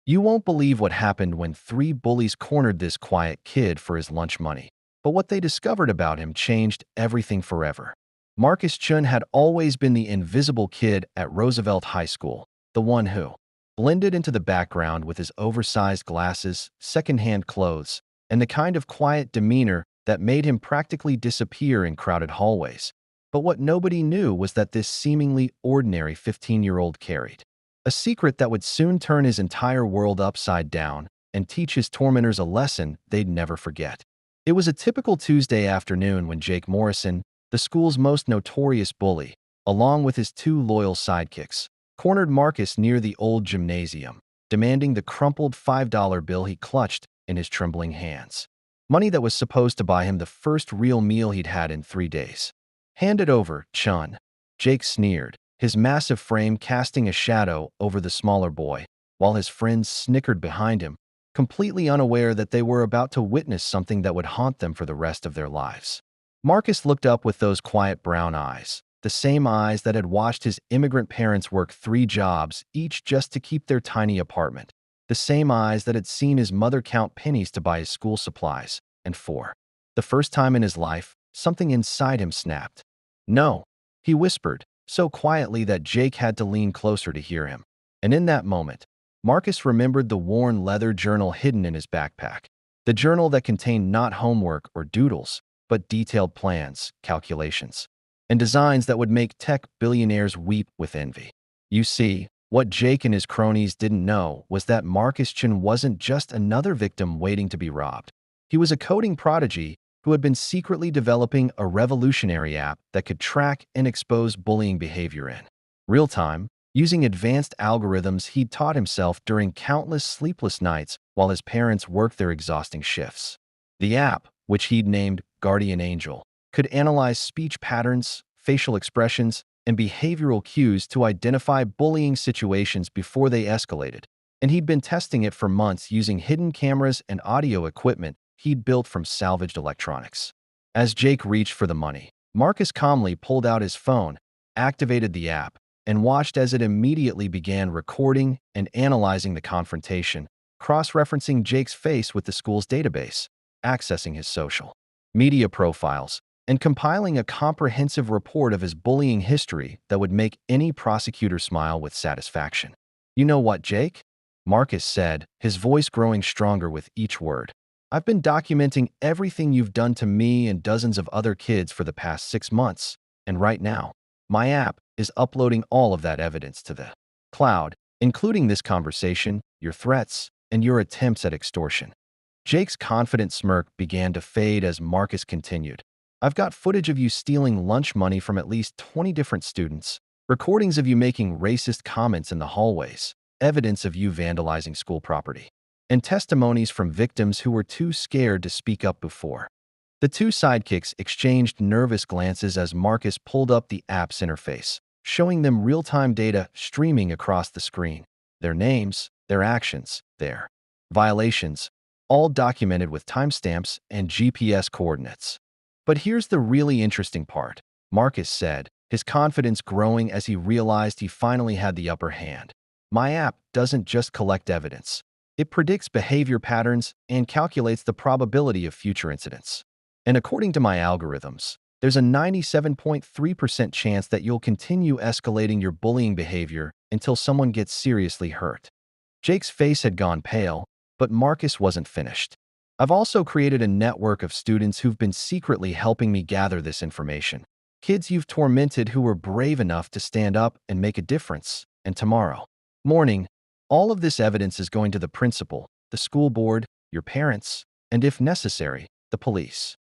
You won't believe what happened when three bullies cornered this quiet kid for his lunch money. But what they discovered about him changed everything forever. Marcus Chun had always been the invisible kid at Roosevelt High School, the one who blended into the background with his oversized glasses, secondhand clothes, and the kind of quiet demeanor that made him practically disappear in crowded hallways. But what nobody knew was that this seemingly ordinary 15-year-old carried a secret that would soon turn his entire world upside down and teach his tormentors a lesson they'd never forget. It was a typical Tuesday afternoon when Jake Morrison, the school's most notorious bully, along with his two loyal sidekicks, cornered Marcus near the old gymnasium, demanding the crumpled $5 bill he clutched in his trembling hands. Money that was supposed to buy him the first real meal he'd had in 3 days. "Hand it over, Chun," Jake sneered, his massive frame casting a shadow over the smaller boy, while his friends snickered behind him, completely unaware that they were about to witness something that would haunt them for the rest of their lives. Marcus looked up with those quiet brown eyes, the same eyes that had watched his immigrant parents work 3 jobs, each just to keep their tiny apartment, the same eyes that had seen his mother count pennies to buy his school supplies, and for the first time in his life, something inside him snapped. "No," he whispered, so quietly that Jake had to lean closer to hear him. And in that moment, Marcus remembered the worn leather journal hidden in his backpack. The journal that contained not homework or doodles, but detailed plans, calculations, and designs that would make tech billionaires weep with envy. You see, what Jake and his cronies didn't know was that Marcus Chin wasn't just another victim waiting to be robbed. He was a coding prodigy who had been secretly developing a revolutionary app that could track and expose bullying behavior in real time, using advanced algorithms he'd taught himself during countless sleepless nights while his parents worked their exhausting shifts. The app, which he'd named Guardian Angel, could analyze speech patterns, facial expressions, and behavioral cues to identify bullying situations before they escalated, and he'd been testing it for months using hidden cameras and audio equipment he'd built from salvaged electronics. As Jake reached for the money, Marcus calmly pulled out his phone, activated the app, and watched as it immediately began recording and analyzing the confrontation, cross-referencing Jake's face with the school's database, accessing his social media profiles, and compiling a comprehensive report of his bullying history that would make any prosecutor smile with satisfaction. "You know what, Jake?" Marcus said, his voice growing stronger with each word. "I've been documenting everything you've done to me and dozens of other kids for the past 6 months, and right now, my app is uploading all of that evidence to the cloud, including this conversation, your threats, and your attempts at extortion." Jake's confident smirk began to fade as Marcus continued. "I've got footage of you stealing lunch money from at least 20 different students, recordings of you making racist comments in the hallways, evidence of you vandalizing school property, and testimonies from victims who were too scared to speak up before." The two sidekicks exchanged nervous glances as Marcus pulled up the app's interface, showing them real-time data streaming across the screen. Their names, their actions, their violations, all documented with timestamps and GPS coordinates. "But here's the really interesting part," Marcus said, his confidence growing as he realized he finally had the upper hand. "My app doesn't just collect evidence. It predicts behavior patterns and calculates the probability of future incidents. And according to my algorithms, there's a 97.3% chance that you'll continue escalating your bullying behavior until someone gets seriously hurt." Jake's face had gone pale, but Marcus wasn't finished. "I've also created a network of students who've been secretly helping me gather this information. Kids you've tormented who were brave enough to stand up and make a difference. And tomorrow morning, all of this evidence is going to the principal, the school board, your parents, and if necessary, the police."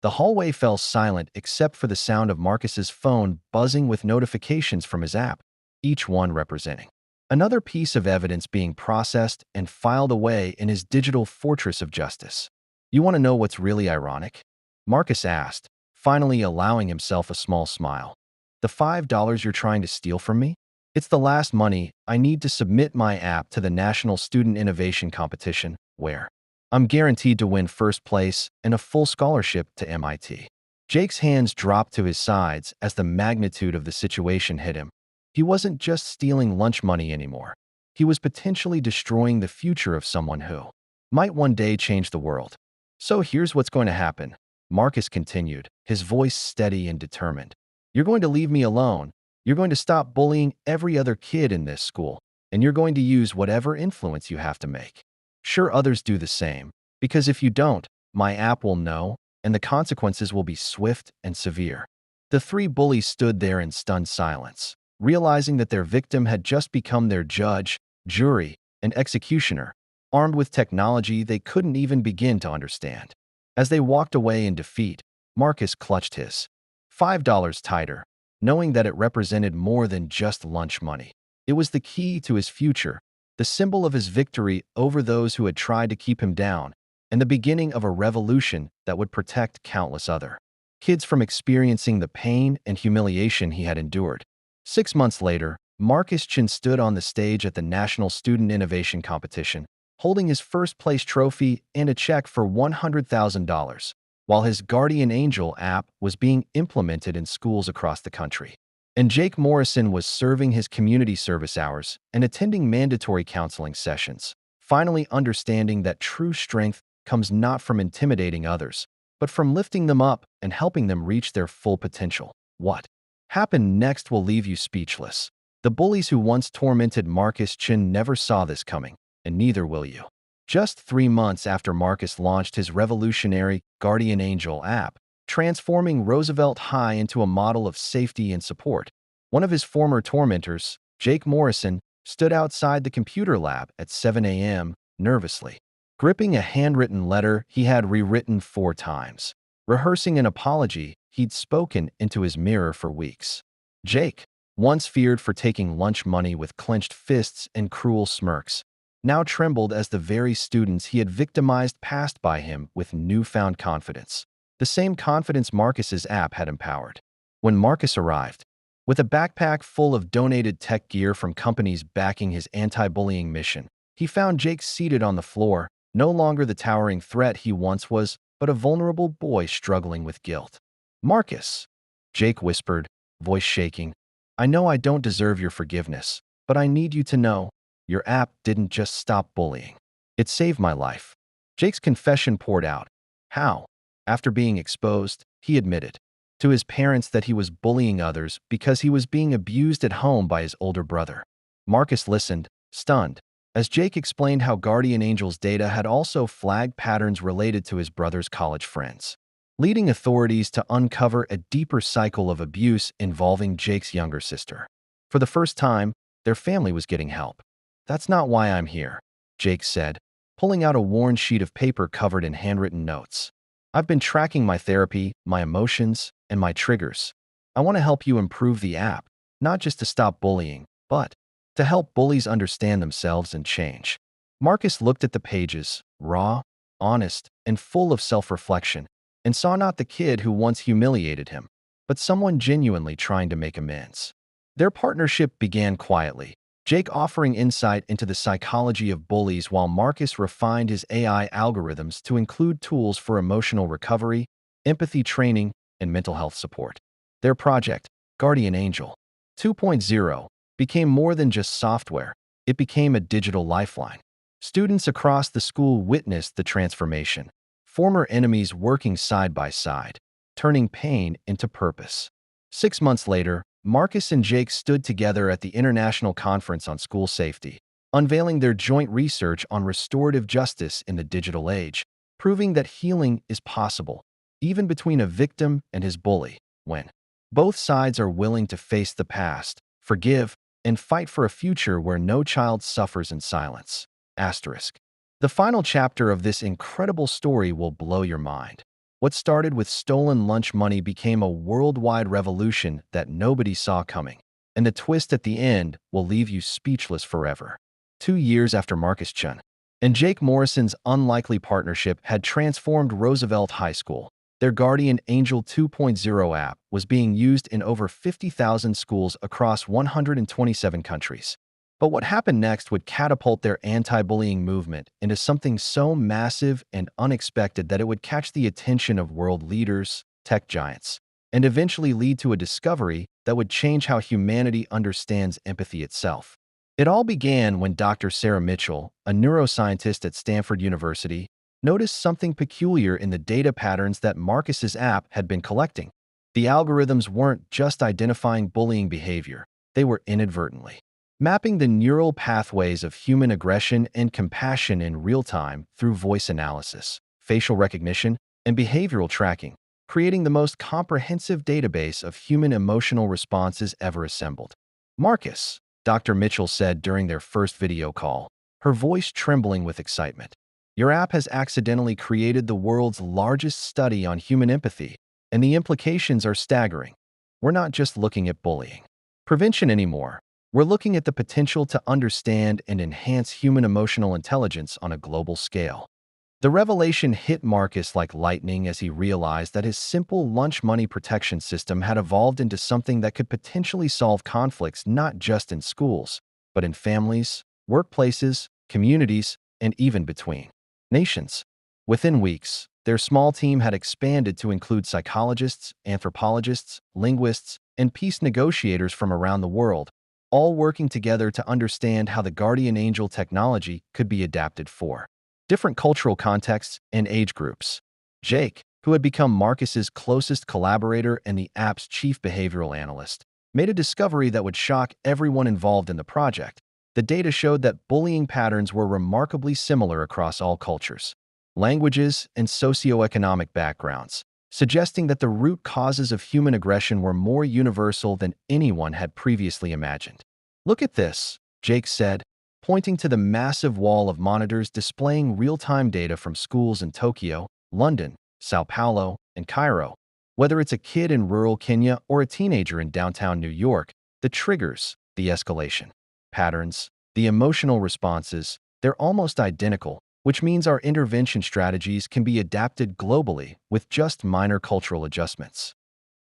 The hallway fell silent except for the sound of Marcus's phone buzzing with notifications from his app, each one representing another piece of evidence being processed and filed away in his digital fortress of justice. "You want to know what's really ironic?" Marcus asked, finally allowing himself a small smile. "The $5 you're trying to steal from me? It's the last money I need to submit my app to the National Student Innovation Competition, where I'm guaranteed to win first place and a full scholarship to MIT." Jake's hands dropped to his sides as the magnitude of the situation hit him. He wasn't just stealing lunch money anymore. he was potentially destroying the future of someone who might one day change the world. So here's what's going to happen. Marcus continued, his voice steady and determined. You're going to leave me alone. You're going to stop bullying every other kid in this school, and you're going to use whatever influence you have to make sure others do the same. Because if you don't, my app will know, and the consequences will be swift and severe. The three bullies stood there in stunned silence, realizing that their victim had just become their judge, jury, and executioner, armed with technology they couldn't even begin to understand. As they walked away in defeat, Marcus clutched his $5 tighter, knowing that it represented more than just lunch money. It was the key to his future, the symbol of his victory over those who had tried to keep him down, and the beginning of a revolution that would protect countless other kids from experiencing the pain and humiliation he had endured. 6 months later, Marcus Chin stood on the stage at the National Student Innovation Competition, holding his first-place trophy and a check for $100,000, while his Guardian Angel app was being implemented in schools across the country. And Jake Morrison was serving his community service hours and attending mandatory counseling sessions, finally understanding that true strength comes not from intimidating others, but from lifting them up and helping them reach their full potential. What happened next will leave you speechless. The bullies who once tormented Marcus Chin never saw this coming, and neither will you. Just 3 months after Marcus launched his revolutionary Guardian Angel app, transforming Roosevelt High into a model of safety and support, one of his former tormentors, Jake Morrison, stood outside the computer lab at 7 a.m., nervously, gripping a handwritten letter he had rewritten 4 times, rehearsing an apology he'd spoken into his mirror for weeks. Jake, once feared for taking lunch money with clenched fists and cruel smirks, now trembled as the very students he had victimized passed by him with newfound confidence, the same confidence Marcus's app had empowered. When Marcus arrived, with a backpack full of donated tech gear from companies backing his anti-bullying mission, he found Jake seated on the floor, no longer the towering threat he once was, but a vulnerable boy struggling with guilt. "Marcus," Jake whispered, voice shaking, "I know I don't deserve your forgiveness, but I need you to know, your app didn't just stop bullying. It saved my life." Jake's confession poured out. How? After being exposed, he admitted to his parents that he was bullying others because he was being abused at home by his older brother. Marcus listened, stunned, as Jake explained how Guardian Angel's data had also flagged patterns related to his brother's college friends, leading authorities to uncover a deeper cycle of abuse involving Jake's younger sister. For the first time, their family was getting help. "That's not why I'm here," Jake said, pulling out a worn sheet of paper covered in handwritten notes. "I've been tracking my therapy, my emotions, and my triggers. I want to help you improve the app, not just to stop bullying, but to help bullies understand themselves and change." Marcus looked at the pages, raw, honest, and full of self-reflection, and saw not the kid who once humiliated him, but someone genuinely trying to make amends. Their partnership began quietly, Jake offering insight into the psychology of bullies while Marcus refined his AI algorithms to include tools for emotional recovery, empathy training, and mental health support. Their project, Guardian Angel 2.0, became more than just software. It became a digital lifeline. Students across the school witnessed the transformation, former enemies working side by side, turning pain into purpose. 6 months later, Marcus and Jake stood together at the International Conference on School Safety, unveiling their joint research on restorative justice in the digital age, proving that healing is possible, even between a victim and his bully, when both sides are willing to face the past, forgive, and fight for a future where no child suffers in silence. Asterisk. The final chapter of this incredible story will blow your mind. What started with stolen lunch money became a worldwide revolution that nobody saw coming, and the twist at the end will leave you speechless forever. 2 years after Marcus Chun and Jake Morrison's unlikely partnership had transformed Roosevelt High School, their Guardian Angel 2.0 app was being used in over 50,000 schools across 127 countries. But what happened next would catapult their anti-bullying movement into something so massive and unexpected that it would catch the attention of world leaders, tech giants, and eventually lead to a discovery that would change how humanity understands empathy itself. It all began when Dr. Sarah Mitchell, a neuroscientist at Stanford University, noticed something peculiar in the data patterns that Marcus's app had been collecting. The algorithms weren't just identifying bullying behavior, they were inadvertently mapping the neural pathways of human aggression and compassion in real time through voice analysis, facial recognition, and behavioral tracking, creating the most comprehensive database of human emotional responses ever assembled. Marcus, Dr. Mitchell said during their first video call, her voice trembling with excitement. Your app has accidentally created the world's largest study on human empathy, and the implications are staggering. We're not just looking at bullying prevention anymore. We're looking at the potential to understand and enhance human emotional intelligence on a global scale. The revelation hit Marcus like lightning as he realized that his simple lunch money protection system had evolved into something that could potentially solve conflicts not just in schools, but in families, workplaces, communities, and even between nations. Within weeks, their small team had expanded to include psychologists, anthropologists, linguists, and peace negotiators from around the world, all working together to understand how the guardian angel technology could be adapted for different cultural contexts and age groups. Jake, who had become Marcus's closest collaborator and the app's chief behavioral analyst, made a discovery that would shock everyone involved in the project. The data showed that bullying patterns were remarkably similar across all cultures, languages, and socioeconomic backgrounds, suggesting that the root causes of human aggression were more universal than anyone had previously imagined. Look at this, Jake said, pointing to the massive wall of monitors displaying real-time data from schools in Tokyo, London, Sao Paulo, and Cairo. Whether it's a kid in rural Kenya or a teenager in downtown New York, the triggers, the escalation patterns, the emotional responses, they're almost identical, which means our intervention strategies can be adapted globally with just minor cultural adjustments.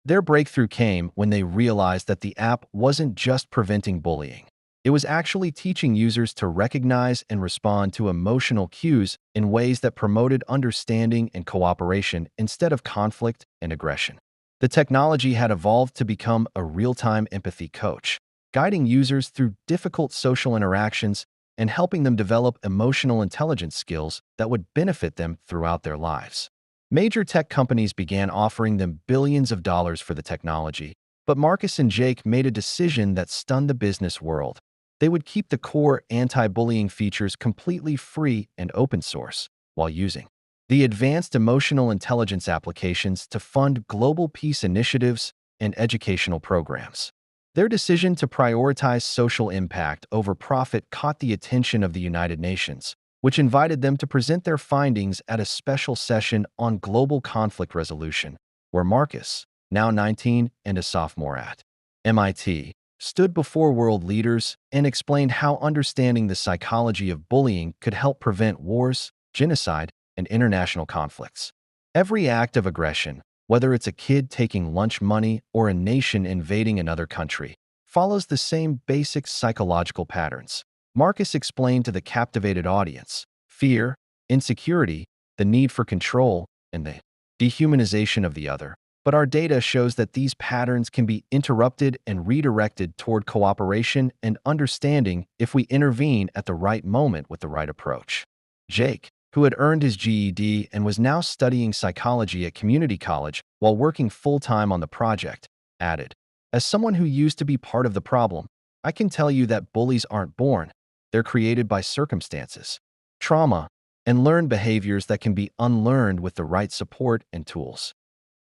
Their breakthrough came when they realized that the app wasn't just preventing bullying. It was actually teaching users to recognize and respond to emotional cues in ways that promoted understanding and cooperation instead of conflict and aggression. The technology had evolved to become a real-time empathy coach, guiding users through difficult social interactions and helping them develop emotional intelligence skills that would benefit them throughout their lives. Major tech companies began offering them billions of dollars for the technology, but Marcus and Jake made a decision that stunned the business world. They would keep the core anti-bullying features completely free and open source, while using the advanced emotional intelligence applications to fund global peace initiatives and educational programs. Their decision to prioritize social impact over profit caught the attention of the United Nations, which invited them to present their findings at a special session on global conflict resolution, where Marcus, now 19 and a sophomore at MIT, stood before world leaders and explained how understanding the psychology of bullying could help prevent wars, genocide, and international conflicts. Every act of aggression, whether it's a kid taking lunch money or a nation invading another country, follows the same basic psychological patterns. Marcus explained to the captivated audience: fear, insecurity, the need for control, and the dehumanization of the other. But our data shows that these patterns can be interrupted and redirected toward cooperation and understanding if we intervene at the right moment with the right approach. Jake, who had earned his GED and was now studying psychology at community college while working full-time on the project, added, "As someone who used to be part of the problem, I can tell you that bullies aren't born. They're created by circumstances, trauma, and learned behaviors that can be unlearned with the right support and tools."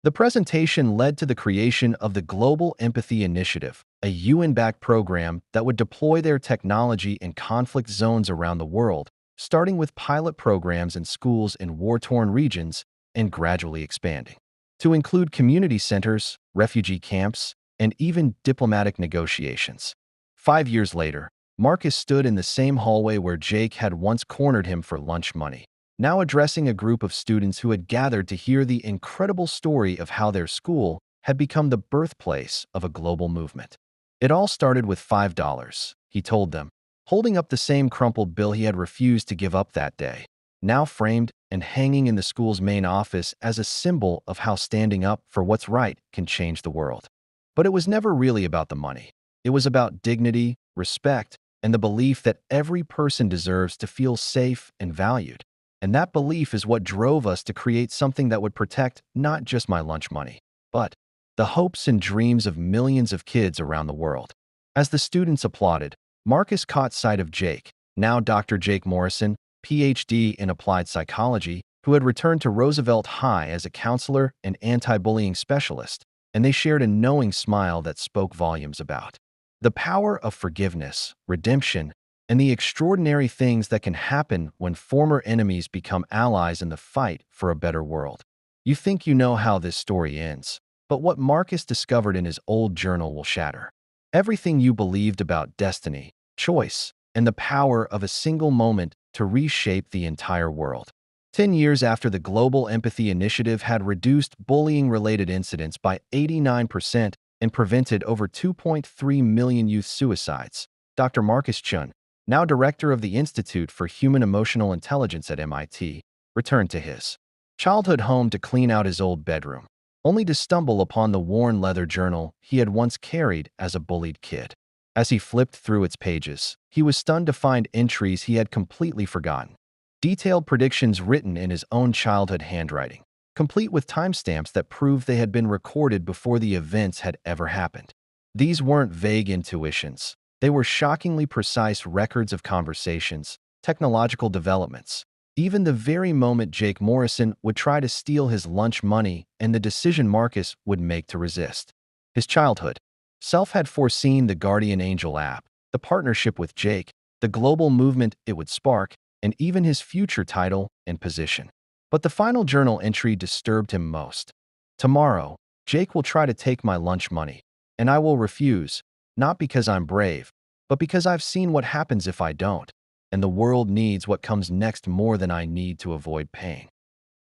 The presentation led to the creation of the Global Empathy Initiative, a UN-backed program that would deploy their technology in conflict zones around the world, starting with pilot programs in schools in war-torn regions and gradually expanding to include community centers, refugee camps, and even diplomatic negotiations. 5 years later, Marcus stood in the same hallway where Jake had once cornered him for lunch money, now addressing a group of students who had gathered to hear the incredible story of how their school had become the birthplace of a global movement. It all started with $5, he told them, holding up the same crumpled bill he had refused to give up that day, now framed and hanging in the school's main office as a symbol of how standing up for what's right can change the world. But it was never really about the money. It was about dignity, respect, and the belief that every person deserves to feel safe and valued. And that belief is what drove us to create something that would protect not just my lunch money, but the hopes and dreams of millions of kids around the world. As the students applauded, Marcus caught sight of Jake, now Dr. Jake Morrison, PhD in applied psychology, who had returned to Roosevelt High as a counselor and anti-bullying specialist, and they shared a knowing smile that spoke volumes about the power of forgiveness, redemption, and the extraordinary things that can happen when former enemies become allies in the fight for a better world. You think you know how this story ends, but what Marcus discovered in his old journal will shatter everything you believed about destiny, choice, and the power of a single moment to reshape the entire world. 10 years after the Global Empathy Initiative had reduced bullying-related incidents by 89% and prevented over 2.3 million youth suicides, Dr. Marcus Chun, now director of the Institute for Human Emotional Intelligence at MIT, returned to his childhood home to clean out his old bedroom, only to stumble upon the worn leather journal he had once carried as a bullied kid. As he flipped through its pages, he was stunned to find entries he had completely forgotten. Detailed predictions written in his own childhood handwriting, complete with timestamps that proved they had been recorded before the events had ever happened. These weren't vague intuitions. They were shockingly precise records of conversations, technological developments, even the very moment Jake Morrison would try to steal his lunch money and the decision Marcus would make to resist. His childhood self had foreseen the Guardian Angel app, the partnership with Jake, the global movement it would spark, and even his future title and position. But the final journal entry disturbed him most. Tomorrow, Jake will try to take my lunch money, and I will refuse, not because I'm brave, but because I've seen what happens if I don't, and the world needs what comes next more than I need to avoid pain.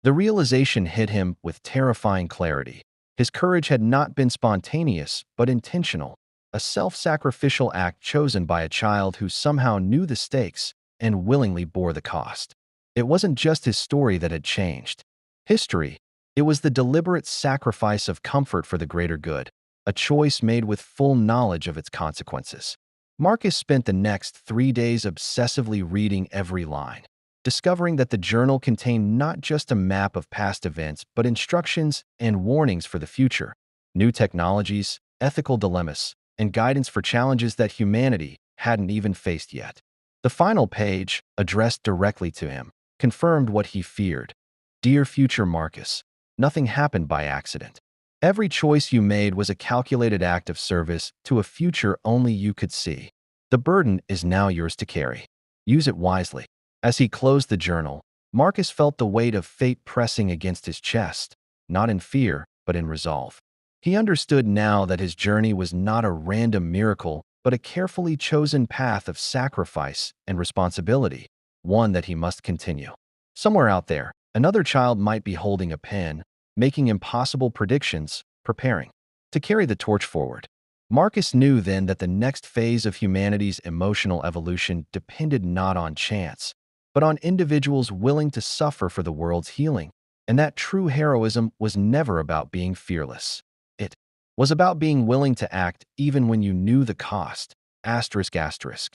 The realization hit him with terrifying clarity. His courage had not been spontaneous, but intentional, a self-sacrificial act chosen by a child who somehow knew the stakes and willingly bore the cost. It wasn't just his story that had changed history. It was the deliberate sacrifice of comfort for the greater good, a choice made with full knowledge of its consequences. Marcus spent the next 3 days obsessively reading every line, discovering that the journal contained not just a map of past events, but instructions and warnings for the future, new technologies, ethical dilemmas, and guidance for challenges that humanity hadn't even faced yet. The final page, addressed directly to him, confirmed what he feared. Dear future Marcus, nothing happened by accident. Every choice you made was a calculated act of service to a future only you could see. The burden is now yours to carry. Use it wisely. As he closed the journal, Marcus felt the weight of fate pressing against his chest, not in fear, but in resolve. He understood now that his journey was not a random miracle, but a carefully chosen path of sacrifice and responsibility, one that he must continue. Somewhere out there, another child might be holding a pen, making impossible predictions, preparing to carry the torch forward. Marcus knew then that the next phase of humanity's emotional evolution depended not on chance, but on individuals willing to suffer for the world's healing, and that true heroism was never about being fearless. It was about being willing to act even when you knew the cost. Asterisk, asterisk.